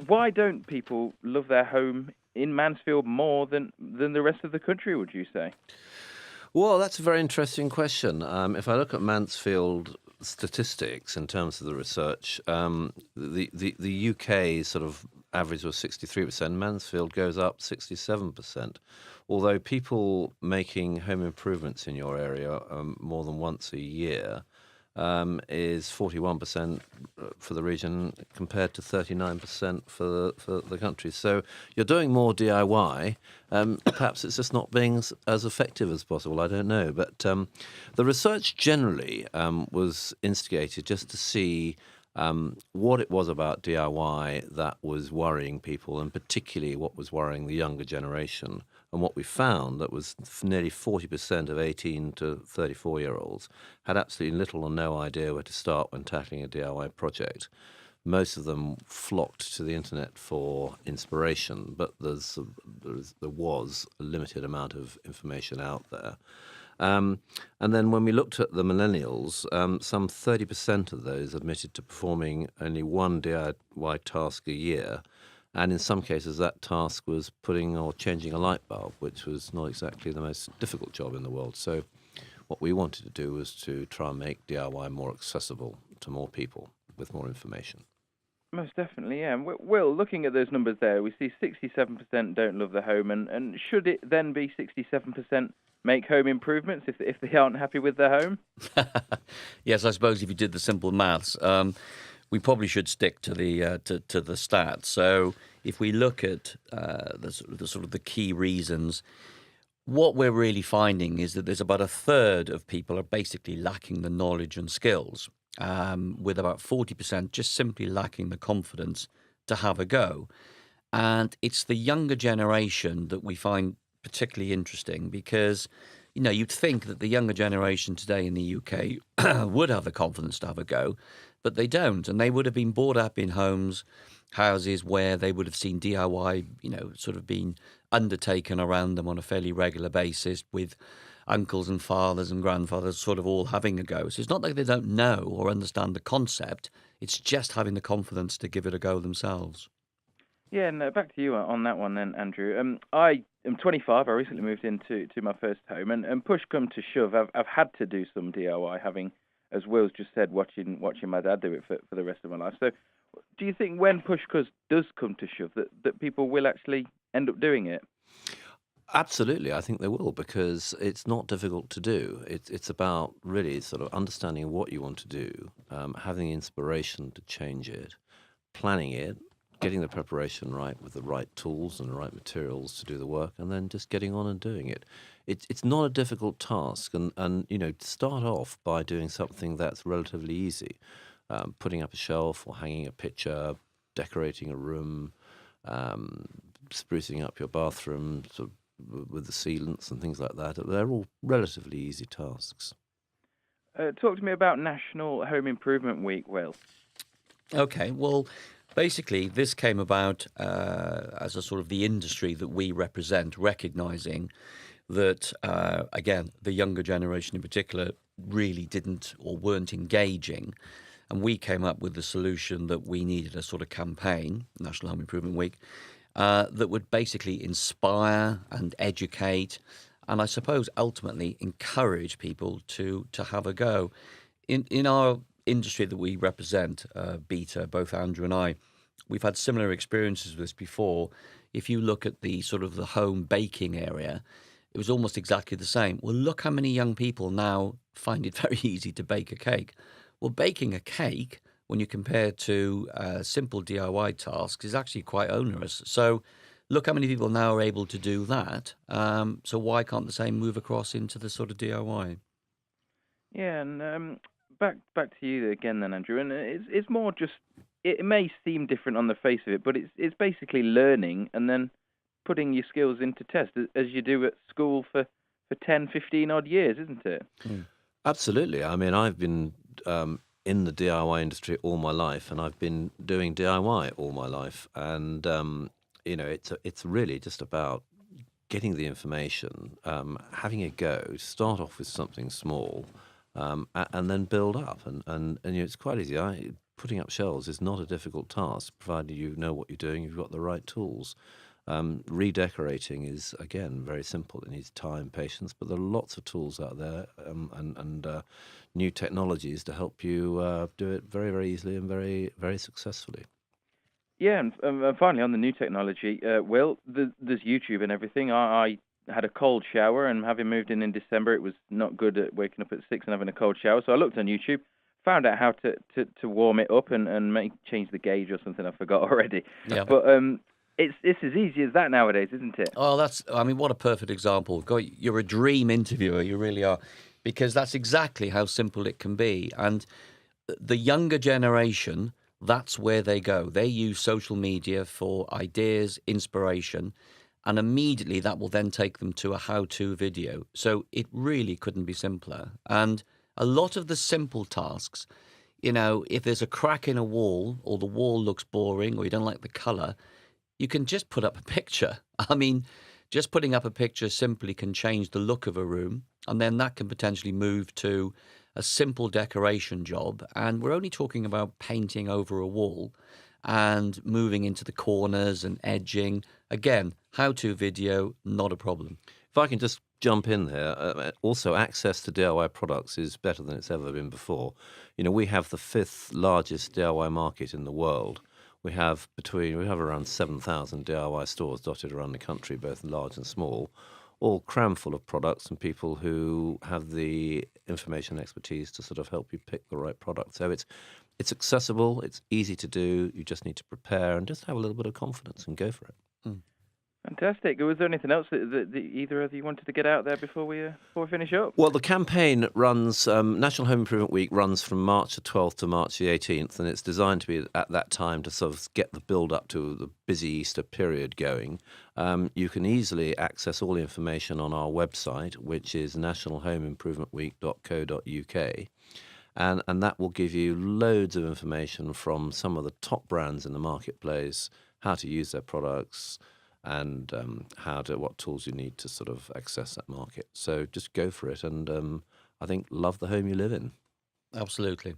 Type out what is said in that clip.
Why don't people love their home in Mansfield more than the rest of the country, would you say? Well, that's a very interesting question. If I look at Mansfield statistics in terms of the research, the UK sort of average was 63%. Mansfield goes up 67%. Although people making home improvements in your area more than once a year is 41% for the region compared to 39% for the country. So you're doing more DIY. Perhaps it's just not being as effective as possible. I don't know. But the research generally was instigated just to see what it was about DIY that was worrying people, and particularly what was worrying the younger generation. And what we found that was nearly 40% of 18 to 34-year-olds had absolutely little or no idea where to start when tackling a DIY project. Most of them flocked to the internet for inspiration, but there was a limited amount of information out there. And then when we looked at the millennials, some 30% of those admitted to performing only one DIY task a year. And in some cases, that task was putting or changing a light bulb, which was not exactly the most difficult job in the world. So what we wanted to do was to try and make DIY more accessible to more people with more information. Most definitely, yeah. And Will, looking at those numbers there, we see 67% don't love the home, and should it then be 67% make home improvements if they aren't happy with their home? Yes, I suppose if you did the simple maths, we probably should stick to the to the stats. So if we look at the key reasons, what we're really finding is that there's about a third of people are basically lacking the knowledge and skills, with about 40% just simply lacking the confidence to have a go. And it's the younger generation that we find particularly interesting because, you'd think that the younger generation today in the UK would have the confidence to have a go, but they don't. And they would have been brought up in houses where they would have seen DIY, sort of being undertaken around them on a fairly regular basis with uncles and fathers and grandfathers sort of all having a go. So it's not like they don't know or understand the concept. It's just having the confidence to give it a go themselves. Yeah, and back to you on that one then, Andrew. I am 25. I recently moved into my first home, and push come to shove, I've had to do some DIY, having, as Will's just said, watching my dad do it for the rest of my life. So, do you think when push does come to shove that people will actually end up doing it? Absolutely, I think they will, because it's not difficult to do. It's about really sort of understanding what you want to do, having the inspiration to change it, planning it, getting the preparation right with the right tools and the right materials to do the work, and then just getting on and doing it. It's not a difficult task, and start off by doing something that's relatively easy, putting up a shelf or hanging a picture, decorating a room, sprucing up your bathroom, sort of with the sealants and things like that. They're all relatively easy tasks. Talk to me about National Home Improvement Week, Will. Okay, well, basically, this came about as a sort of the industry that we represent, recognizing that, again, the younger generation in particular really didn't or weren't engaging. And we came up with the solution that we needed a sort of campaign, National Home Improvement Week, that would basically inspire and educate and I suppose ultimately encourage people to have a go. In our industry that we represent, Beta, both Andrew and I, we've had similar experiences with this before. If you look at the sort of the home baking area, it was almost exactly the same. Well, look how many young people now find it very easy to bake a cake. Well, baking a cake, when you compare to simple DIY tasks, is actually quite onerous. So look how many people now are able to do that. So why can't the same move across into the sort of DIY? Yeah, and back to you again then, Andrew. And it's more just, it may seem different on the face of it, but it's basically learning and then putting your skills into test as you do at school for 10, 15 odd years, isn't it? Mm. Absolutely. I mean, I've been in the DIY industry all my life, and I've been doing DIY all my life, and it's really just about getting the information, having a go, start off with something small, and then build up. And it's quite easy. Putting up shelves is not a difficult task, provided you know what you're doing, you've got the right tools. Redecorating is, again, very simple. It needs time, patience, but there are lots of tools out there and new technologies to help you do it very, very easily and very, very successfully. Yeah, and finally on the new technology, Will, there's YouTube and everything. I had a cold shower, and having moved in December, it was not good at waking up at 6 and having a cold shower. So I looked on YouTube, found out how to warm it up and change the gauge or something. I forgot already. Yeah. But it's as easy as that nowadays, isn't it? Oh, what a perfect example. God, you're a dream interviewer, you really are, because that's exactly how simple it can be. And the younger generation, that's where they go. They use social media for ideas, inspiration, and immediately that will then take them to a how-to video. So it really couldn't be simpler. And a lot of the simple tasks, if there's a crack in a wall or the wall looks boring or you don't like the color, you can just put up a picture. I mean, just putting up a picture simply can change the look of a room, and then that can potentially move to a simple decoration job. And we're only talking about painting over a wall and moving into the corners and edging. Again, how-to video, not a problem. If I can just jump in there, also access to DIY products is better than it's ever been before. We have the 5th largest DIY market in the world. We have around 7,000 DIY stores dotted around the country, both large and small, all crammed full of products and people who have the information and expertise to sort of help you pick the right product. So it's accessible, it's easy to do. You just need to prepare and just have a little bit of confidence and go for it. Fantastic. Was there anything else that either of you wanted to get out there before we finish up? Well, the campaign runs, National Home Improvement Week runs from March the 12th to March the 18th, and it's designed to be at that time to sort of get the build-up to the busy Easter period going. You can easily access all the information on our website, which is nationalhomeimprovementweek.co.uk. And that will give you loads of information from some of the top brands in the marketplace, how to use their products, and what tools you need to sort of access that market. So just go for it, and I think love the home you live in. Absolutely.